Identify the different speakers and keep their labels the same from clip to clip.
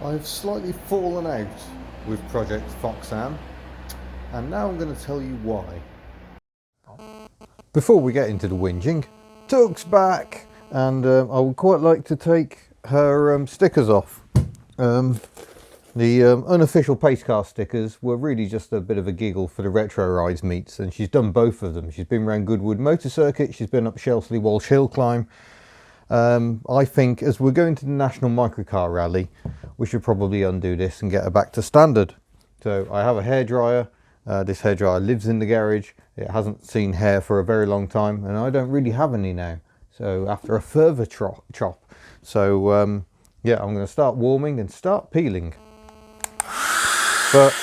Speaker 1: I've slightly fallen out with Project Foxanne, and now I'm going to tell you why. Before we get into the whinging, Tug's back, and I would quite like to take her stickers off. The unofficial pace car stickers were really just a bit of a giggle for the retro rides meets, and she's done both of them. She's been around Goodwood Motor Circuit, she's been up Shelsley Walsh Hill Climb. I think as we're going to the National Microcar Rally, we should probably undo this and get her back to standard. So I have a hairdryer. This hairdryer lives in the garage. It hasn't seen hair for a very long time, and I don't really have any now. So after a further chop. So yeah, I'm going to start warming and start peeling. But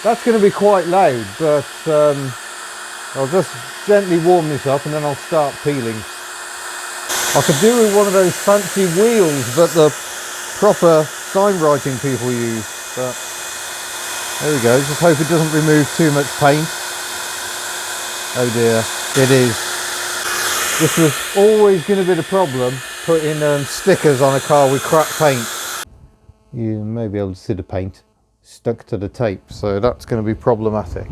Speaker 1: that's going to be quite loud, but I'll just gently warm this up and then I'll start peeling. I could do with one of those fancy wheels that the proper sign writing people use, but there we go. Just hope it doesn't remove too much paint. Oh dear, it is. This was always going to be the problem, putting stickers on a car with cracked paint. You may be able to see the paint stuck to the tape, so that's going to be problematic.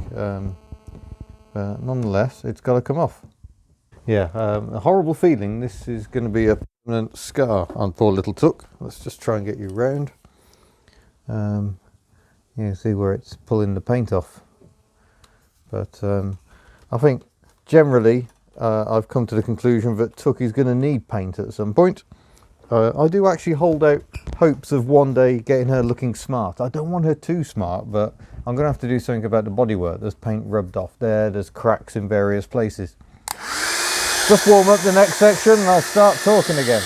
Speaker 1: But nonetheless, it's got to come off. Yeah, a horrible feeling. This is going to be a permanent scar on poor little Tuck. Let's just try and get you round. You see where it's pulling the paint off. But I think generally I've come to the conclusion that Tuck is going to need paint at some point. I do actually hold out hopes of one day getting her looking smart. I don't want her too smart, but I'm going to have to do something about the bodywork. There's paint rubbed off there, there's cracks in various places. Just warm up the next section and I'll start talking again.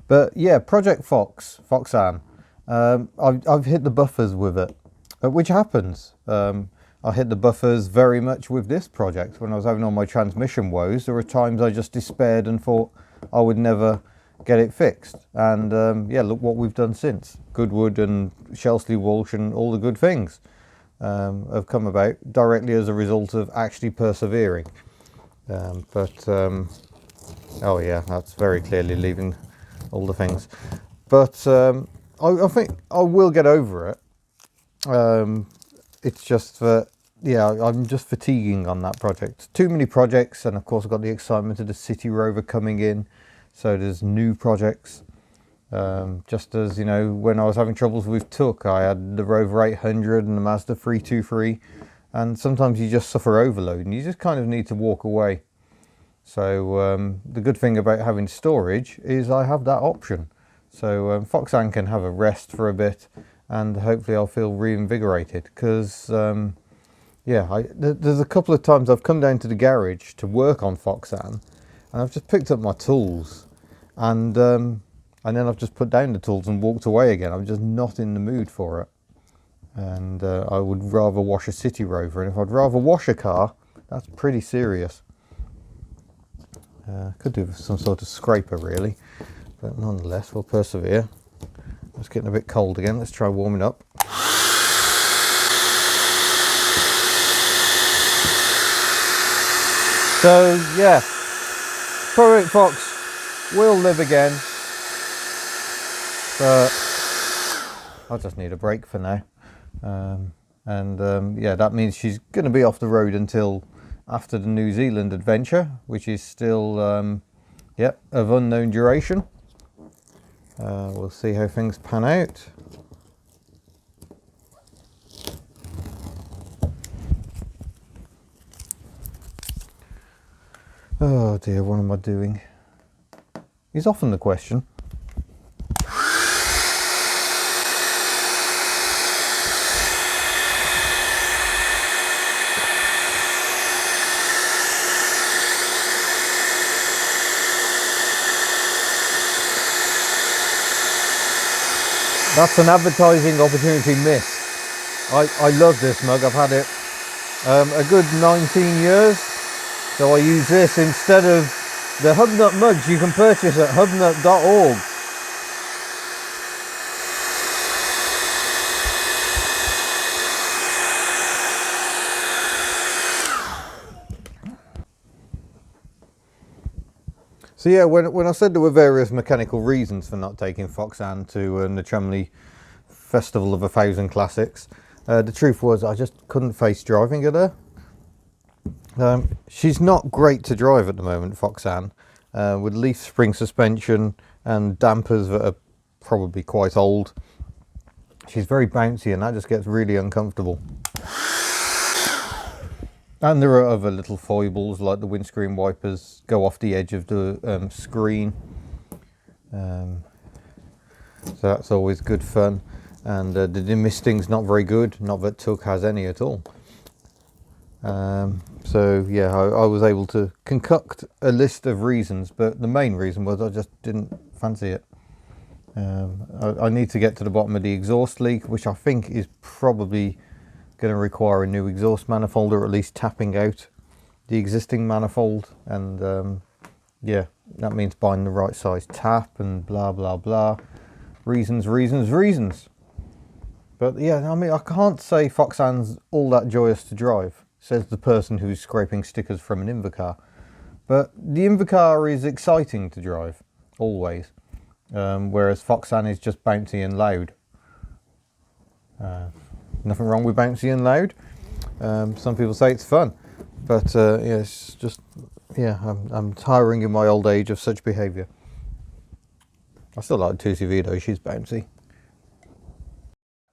Speaker 1: But yeah, Project Foxanne. I've hit the buffers with it, which happens. I hit the buffers very much with this project. When I was having all my transmission woes, there were times I just despaired and thought I would never get it fixed. And yeah, look what we've done since. Goodwood and Shelsley Walsh and all the good things have come about directly as a result of actually persevering. Oh yeah, that's very clearly leaving all the things. But I think I will get over it. It's just that, yeah, I'm just fatiguing on that project. Too many projects, and of course I've got the excitement of the City Rover coming in, so there's new projects. Just as, you know, when I was having troubles with Tuck, I had the Rover 800 and the Mazda 323, and sometimes you just suffer overload and you just kind of need to walk away. So the good thing about having storage is I have that option. So Foxanne can have a rest for a bit, and hopefully I'll feel reinvigorated, because yeah, there's a couple of times I've come down to the garage to work on Foxanne, and I've just picked up my tools, and then I've just put down the tools and walked away again. I'm just not in the mood for it, and I would rather wash a City Rover, and if I'd rather wash a car, that's pretty serious. Could do with some sort of scraper really, but nonetheless we'll persevere. It's getting a bit cold again. Let's try warming up. So yeah, Project Fox will live again, but I just need a break for now. Yeah, that means she's going to be off the road until after the New Zealand adventure, which is still yeah, of unknown duration. We'll see how things pan out. Oh dear, what am I doing? Is often the question. That's an advertising opportunity missed. I love this mug. I've had it a good 19 years. So I use this instead of the Hubnut mugs you can purchase at hubnut.org. So yeah, when I said there were various mechanical reasons for not taking Foxanne to the Cholmondeley Festival of 1,000 Classics, the truth was I just couldn't face driving her there. She's not great to drive at the moment, Foxanne, with leaf spring suspension and dampers that are probably quite old. She's very bouncy and that just gets really uncomfortable. And there are other little foibles, like the windscreen wipers go off the edge of the screen. So that's always good fun. And the demisting's not very good, not that Tug has any at all. So yeah, I was able to concoct a list of reasons, but the main reason was I just didn't fancy it. I need to get to the bottom of the exhaust leak, which I think is probably going to require a new exhaust manifold, or at least tapping out the existing manifold. And yeah, that means buying the right size tap and blah blah blah. Reasons. But yeah, I mean, I can't say Foxanne's all that joyous to drive, says the person who's scraping stickers from an Invacar. But the Invacar is exciting to drive, always. Whereas Foxanne is just bouncy and loud. Nothing wrong with bouncy and loud. Some people say it's fun, but yeah, it's just, yeah, I'm tiring in my old age of such behaviour. I still like 2CV though, she's bouncy.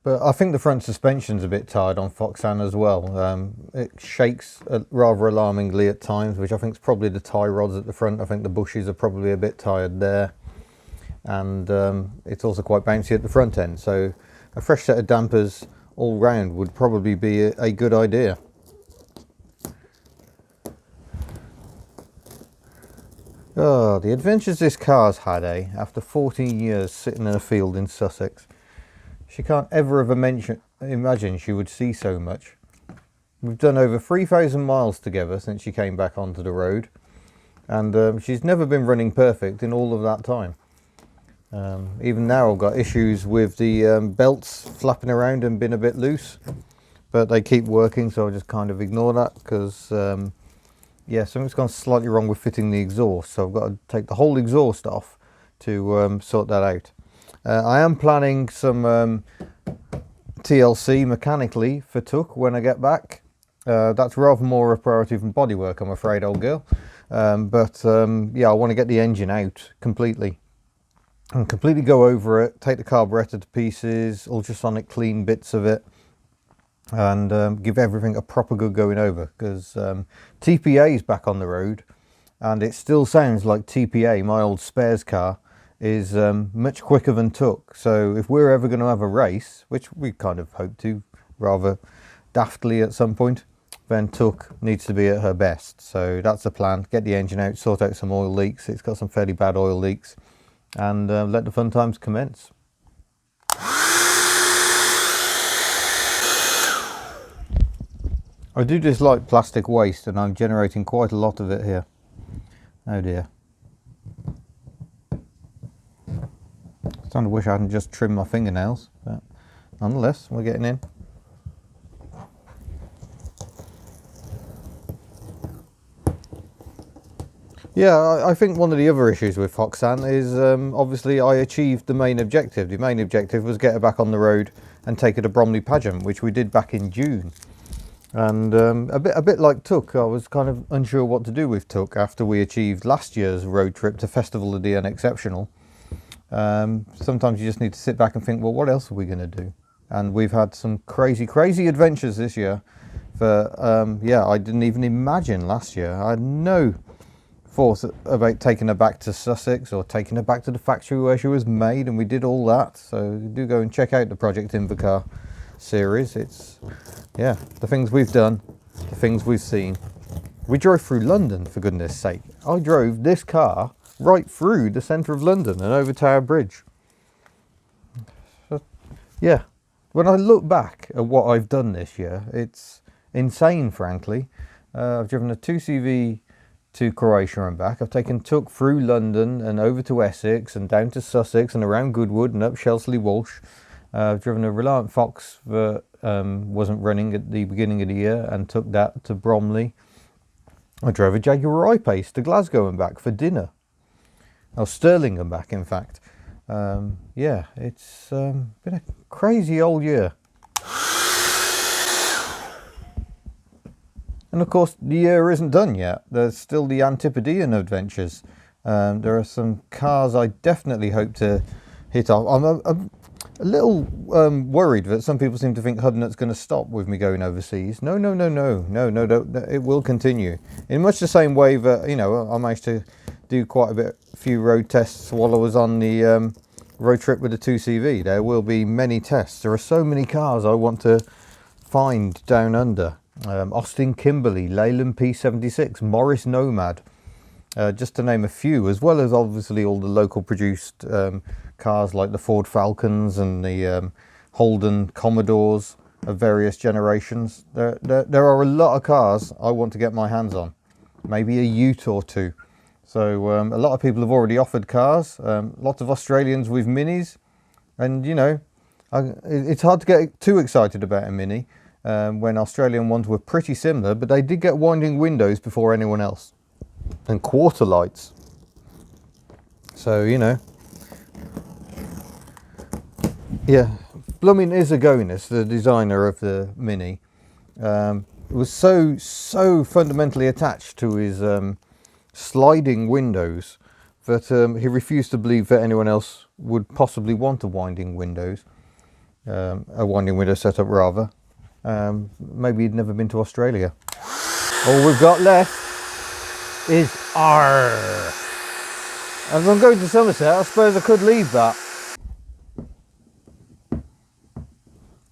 Speaker 1: But I think the front suspension's a bit tired on Foxanne as well. It shakes rather alarmingly at times, which I think is probably the tie rods at the front. I think the bushes are probably a bit tired there. And it's also quite bouncy at the front end. So a fresh set of dampers all round would probably be a good idea. Oh, the adventures this car's had, eh? After 14 years sitting in a field in Sussex. She can't ever have imagined she would see so much. We've done over 3,000 miles together since she came back onto the road. And she's never been running perfect in all of that time. Even now I've got issues with the belts flapping around and being a bit loose, but they keep working, so I'll just kind of ignore that because yeah, something's gone slightly wrong with fitting the exhaust, so I've got to take the whole exhaust off to sort that out. I am planning some TLC mechanically for Tug when I get back. That's rather more a priority than bodywork, I'm afraid, old girl. But yeah, I want to get the engine out completely. And completely go over it, take the carburetor to pieces, ultrasonic clean bits of it, and give everything a proper good going over, because TPA is back on the road and it still sounds like TPA, my old spares car, is much quicker than Tug. So if we're ever going to have a race, which we kind of hope to rather daftly at some point, then Tug needs to be at her best. So that's the plan, get the engine out, sort out some oil leaks. It's got some fairly bad oil leaks. And let the fun times commence. I do dislike plastic waste, and I'm generating quite a lot of it here. Oh dear. I kind of wish I hadn't just trimmed my fingernails, but nonetheless, we're getting in. Yeah, I think one of the other issues with Foxanne is obviously I achieved the main objective. The main objective was get her back on the road and take her to Bromley Pageant, which we did back in June. And a bit like Tug, I was kind of unsure what to do with Tug after we achieved last year's road trip to Festival of the Unexceptional. Sometimes you just need to sit back and think, well, what else are we going to do? And we've had some crazy adventures this year that, yeah, I didn't even imagine last year. I had no thought about taking her back to Sussex or taking her back to the factory where she was made, and we did all that. So do go and check out the Project Invacar series. It's, yeah, the things we've done, the things we've seen. We drove through London, for goodness sake. I drove this car right through the centre of London and over Tower Bridge. So, yeah, when I look back at what I've done this year, it's insane, frankly. I've driven a 2CV to Croatia and back. I've taken Tug through London and over to Essex and down to Sussex and around Goodwood and up Shelsley Walsh. I've driven a Reliant Fox that wasn't running at the beginning of the year and took that to Bromley. I drove a Jaguar I-Pace to Glasgow and back for dinner. Oh, Stirlingham back, in fact. Yeah, it's been a crazy old year. And of course, the year isn't done yet. There's still the Antipodean adventures. There are some cars I definitely hope to hit off. I'm a little worried that some people seem to think Hudnut's going to stop with me going overseas. No, it will continue. In much the same way that, you know, I managed to do quite a few road tests while I was on the road trip with the 2CV. There will be many tests. There are so many cars I want to find down under. Austin Kimberley, Leyland P76, Morris Nomad, just to name a few, as well as obviously all the local produced cars like the Ford Falcons and the Holden Commodores of various generations. There are a lot of cars I want to get my hands on, maybe a ute or two. So a lot of people have already offered cars, lots of Australians with minis, and you know, it's hard to get too excited about a mini when Australian ones were pretty similar, but they did get winding windows before anyone else, and quarter lights. So, you know, yeah, blooming Isagonis, the designer of the Mini, was so fundamentally attached to his sliding windows that he refused to believe that anyone else would possibly want a winding window setup rather. Maybe he'd never been to Australia. All we've got left is R. As I'm going to Somerset, I suppose I could leave that.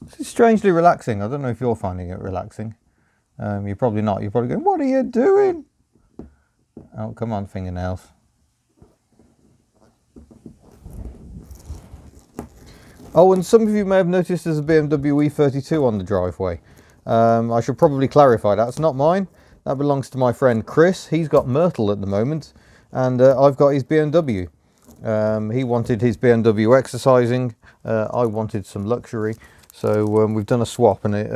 Speaker 1: This is strangely relaxing. I don't know if you're finding it relaxing. You're probably not. You're probably going, what are you doing? Oh, come on, fingernails. Oh, and some of you may have noticed there's a BMW E32 on the driveway. I should probably clarify that's not mine. That belongs to my friend Chris. He's got Myrtle at the moment, and I've got his BMW. He wanted his BMW exercising. I wanted some luxury. So we've done a swap, and it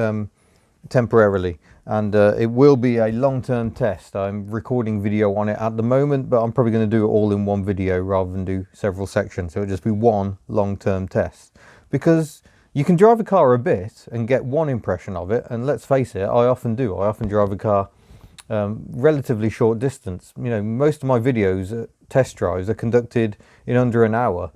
Speaker 1: temporarily. And it will be a long-term test. I'm recording video on it at the moment, but I'm probably going to do it all in one video rather than do several sections. So it'll just be one long-term test. Because you can drive a car a bit and get one impression of it, and let's face it, I often do. I often drive a car relatively short distance. You know, most of my videos, test drives, are conducted in under an hour.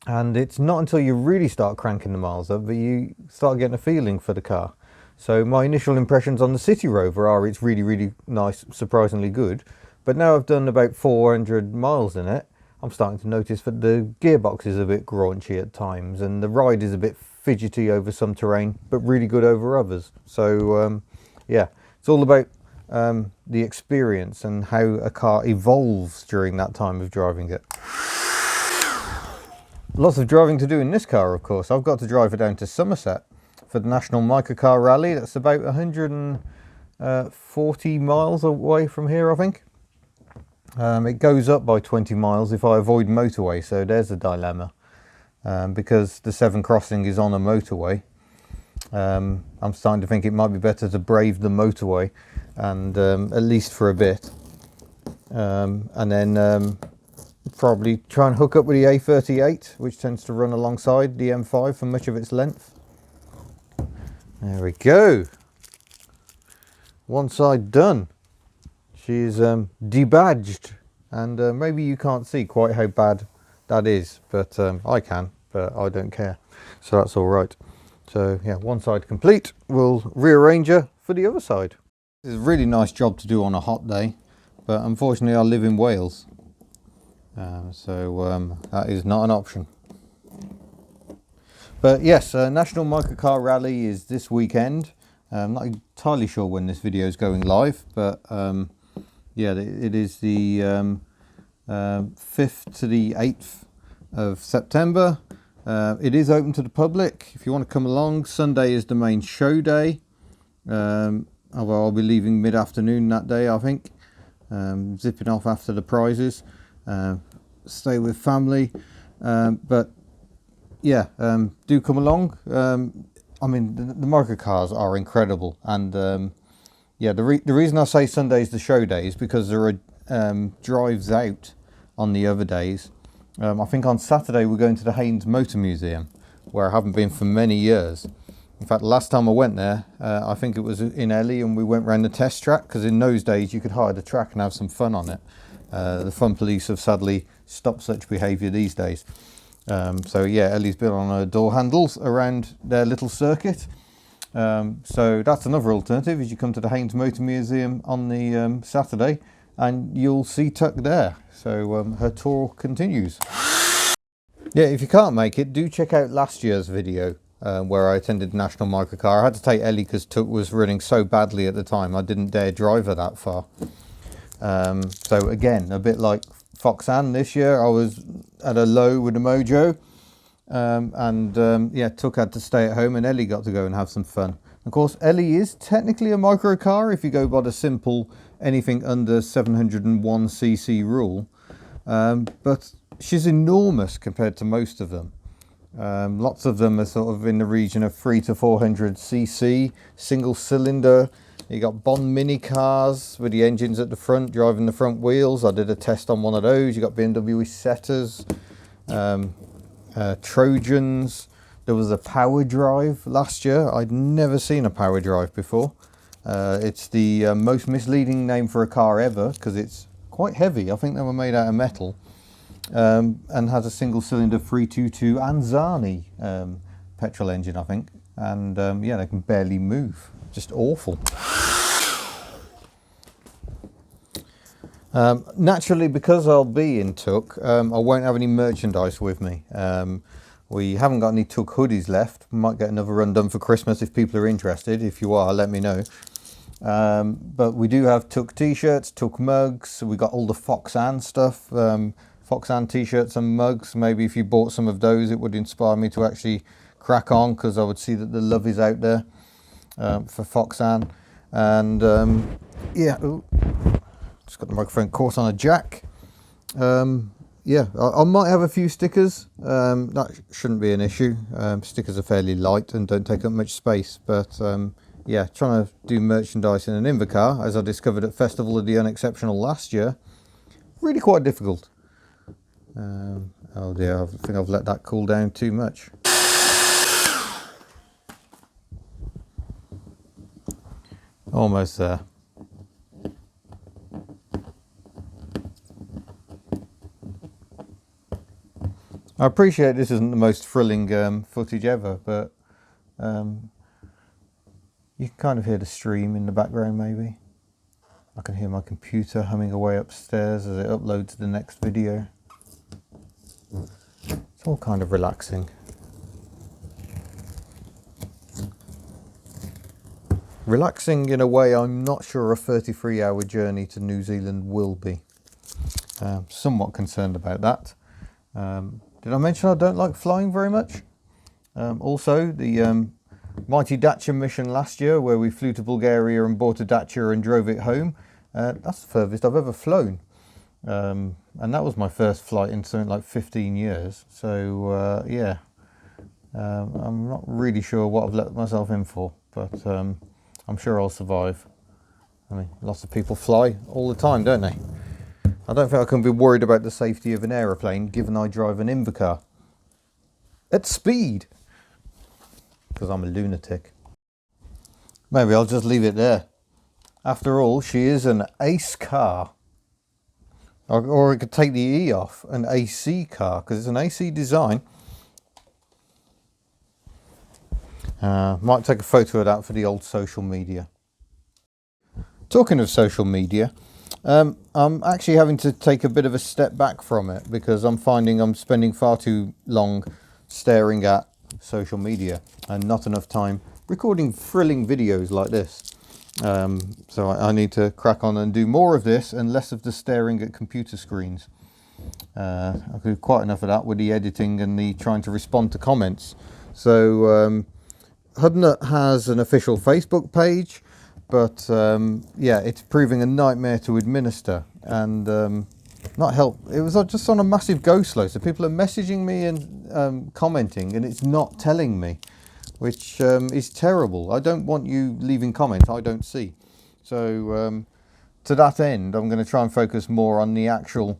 Speaker 1: And it's not until you really start cranking the miles up that you start getting a feeling for the car. So my initial impressions on the City Rover are it's really, really nice, surprisingly good. But now I've done about 400 miles in it, I'm starting to notice that the gearbox is a bit graunchy at times, and the ride is a bit fidgety over some terrain, but really good over others. So yeah, it's all about the experience and how a car evolves during that time of driving it. Lots of driving to do in this car, of course. I've got to drive it down to Somerset for the National Microcar Rally. That's about 140 miles away from here, I think. It goes up by 20 miles if I avoid motorway, so there's a dilemma. Because the Severn Crossing is on a motorway, I'm starting to think it might be better to brave the motorway, and at least for a bit. And then probably try and hook up with the A38, which tends to run alongside the M5 for much of its length. There we go. One side done. She's debadged, and maybe you can't see quite how bad that is, but I can, but I don't care, so that's all right. So yeah, one side complete. We'll rearrange her for the other side. It's a really nice job to do on a hot day, but unfortunately I live in Wales, so that is not an option. But yes, National Microcar Rally is this weekend. I'm not entirely sure when this video is going live, but yeah, it is the 5th to the 8th of September. It is open to the public if you want to come along. Sunday is the main show day. Although I'll be leaving mid-afternoon that day, I think. Zipping off after the prizes. Stay with family. But yeah, do come along. I mean, the microcars are incredible, and yeah, the reason I say Sunday is the show day is because there are drives out on the other days. I think on Saturday we're going to the Haynes Motor Museum, where I haven't been for many years. In fact, last time I went there, I think it was in Ellie, and we went round the test track, because in those days you could hire the track and have some fun on it. The fun police have sadly stopped such behaviour these days. So yeah, Ellie's been on her door handles around their little circuit. So that's another alternative, is you come to the Haynes Motor Museum on the Saturday, and you'll see Tuck there. So her tour continues. Yeah, if you can't make it, do check out last year's video where I attended National Microcar. I had to take Ellie because Tuck was running so badly at the time. I didn't dare drive her that far. So again, a bit like Foxanne this year, I was at a low with the mojo. Yeah, Tuck had to stay at home, and Ellie got to go and have some fun. Of course, Ellie is technically a microcar if you go by the simple anything under 701cc rule. But she's enormous compared to most of them. Lots of them are sort of in the region of 300 to 400cc, single cylinder. You got Bond mini cars with the engines at the front, driving the front wheels. I did a test on one of those. You got BMW Setters, Trojans. There was a power drive last year. I'd never seen a power drive before. It's the most misleading name for a car ever, because it's quite heavy. I think they were made out of metal. And has a single cylinder 322 Anzani petrol engine, I think. And yeah, they can barely move. Just awful. Naturally, because I'll be in Tuck, I won't have any merchandise with me. We haven't got any Tuck hoodies left. We might get another run done for Christmas if people are interested. If you are, let me know. But we do have Tuck t-shirts, Tuck mugs. We got all the Foxanne stuff. Foxanne t-shirts and mugs. Maybe if you bought some of those, it would inspire me to actually crack on, because I would see that the love is out there for Foxanne. And yeah, ooh, just got the microphone caught on a jack. Yeah, I might have a few stickers. That shouldn't be an issue. Stickers are fairly light and don't take up much space. But yeah, trying to do merchandise in an Invacar, as I discovered at Festival of the Unexceptional last year, really quite difficult. Oh dear, I think I've let that cool down too much. Almost there. I appreciate this isn't the most thrilling footage ever, but you can kind of hear the stream in the background maybe. I can hear my computer humming away upstairs as it uploads the next video. It's all kind of relaxing. Relaxing in a way I'm not sure a 33-hour journey to New Zealand will be. Somewhat concerned about that. Did I mention I don't like flying very much? Also, the Mighty Dacia mission last year, where we flew to Bulgaria and bought a Dacia and drove it home, that's the furthest I've ever flown. And that was my first flight in something like 15 years. So yeah, I'm not really sure what I've let myself in for, but I'm sure I'll survive. I mean, lots of people fly all the time, don't they? I don't think I can be worried about the safety of an aeroplane, given I drive an Invacar at speed, because I'm a lunatic. Maybe I'll just leave it there. After all, she is an ace car. Or I could take the E off, an AC car, because it's an AC design. Might take a photo of that for the old social media. Talking of social media, I'm actually having to take a bit of a step back from it, because I'm finding I'm spending far too long staring at social media and not enough time recording thrilling videos like this. So I need to crack on and do more of this and less of the staring at computer screens. I do quite enough of that with the editing and the trying to respond to comments. So Hudnut has an official Facebook page, but yeah, it's proving a nightmare to administer and not help. It was just on a massive go slow, so people are messaging me and commenting, and it's not telling me, which is terrible. I don't want you leaving comments I don't see. So to that end, I'm going to try and focus more on the actual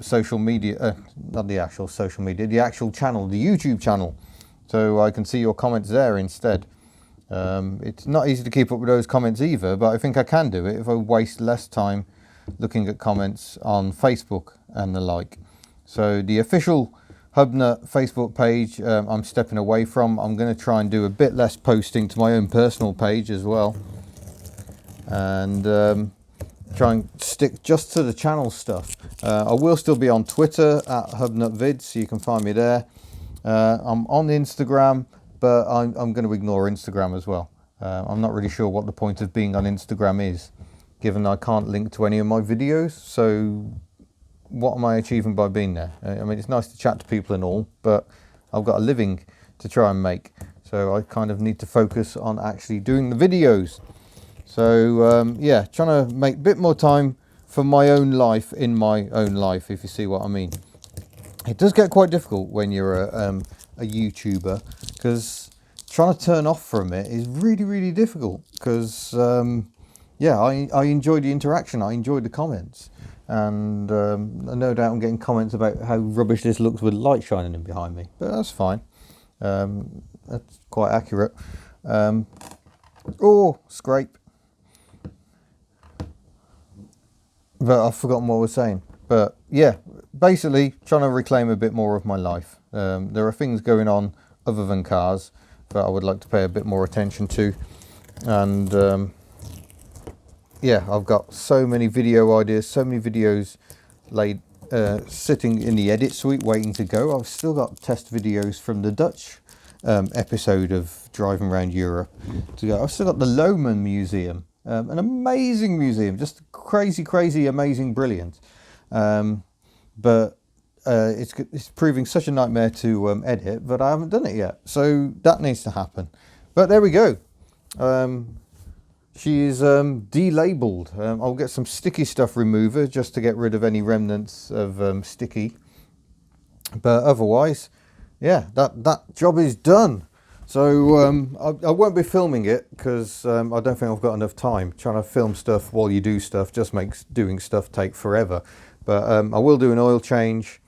Speaker 1: social media, not the actual social media, the actual channel, the YouTube channel, so I can see your comments there instead. It's not easy to keep up with those comments either, but I think I can do it if I waste less time looking at comments on Facebook and the like. So the official Hubnut Facebook page I'm stepping away from. I'm going to try and do a bit less posting to my own personal page as well, and try and stick just to the channel stuff. I will still be on Twitter at HubnutVids, so you can find me there. I'm on Instagram, but I'm going to ignore Instagram as well. I'm not really sure what the point of being on Instagram is, given I can't link to any of my videos. So what am I achieving by being there? I mean, it's nice to chat to people and all, but I've got a living to try and make. So I kind of need to focus on actually doing the videos. So yeah, trying to make a bit more time for my own life in my own life, if you see what I mean. It does get quite difficult when you're a YouTuber, because trying to turn off from it is really, really difficult, because yeah, I enjoy the interaction, I enjoy the comments, and no doubt I'm getting comments about how rubbish this looks with light shining in behind me, but that's fine. That's quite accurate. Oh, scrape. But I've forgotten what I was saying. But yeah, basically trying to reclaim a bit more of my life. There are things going on other than cars that I would like to pay a bit more attention to. And yeah, I've got so many video ideas, so many videos laid sitting in the edit suite waiting to go. I've still got test videos from the Dutch episode of driving around Europe to go. I've still got the Lohman Museum. An amazing museum, just crazy, amazing, brilliant. But it's proving such a nightmare to edit that I haven't done it yet. So that needs to happen. But there we go. She is delabeled. I'll get some sticky stuff remover just to get rid of any remnants of sticky. But otherwise, yeah, that job is done. So I won't be filming it because I don't think I've got enough time. Trying to film stuff while you do stuff just makes doing stuff take forever. But I will do an oil change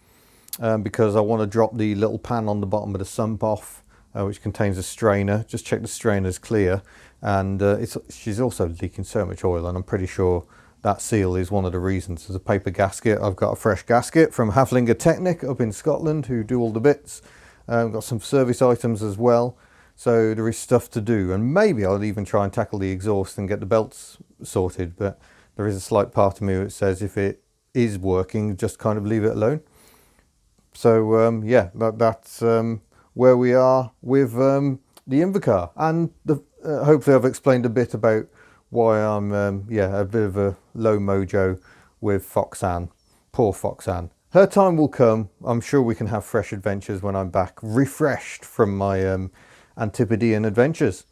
Speaker 1: because I want to drop the little pan on the bottom of the sump off, which contains a strainer. Just check the strainer's clear. And she's also leaking so much oil, and I'm pretty sure that seal is one of the reasons. There's a paper gasket. I've got a fresh gasket from Haflinger Technic up in Scotland, who do all the bits. Got some service items as well. So there is stuff to do, and maybe I'll even try and tackle the exhaust and get the belts sorted, but there is a slight part of me that says if it is working, just kind of leave it alone. So yeah, that's where we are with the Invacar, and hopefully I've explained a bit about why I'm yeah, a bit of a low mojo with Foxanne. Poor Foxanne. Her time will come. I'm sure we can have fresh adventures when I'm back, refreshed from my Antipodean adventures.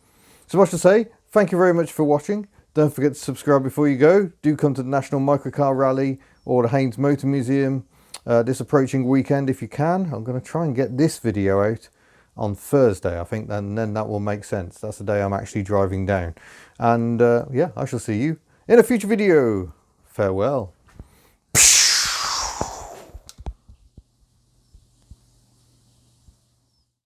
Speaker 1: So much to say, thank you very much for watching. Don't forget to subscribe before you go. Do come to the National Microcar Rally or the Haynes Motor Museum this approaching weekend if you can. I'm going to try and get this video out on Thursday, I think, and then that will make sense. That's the day I'm actually driving down. And yeah, I shall see you in a future video. Farewell.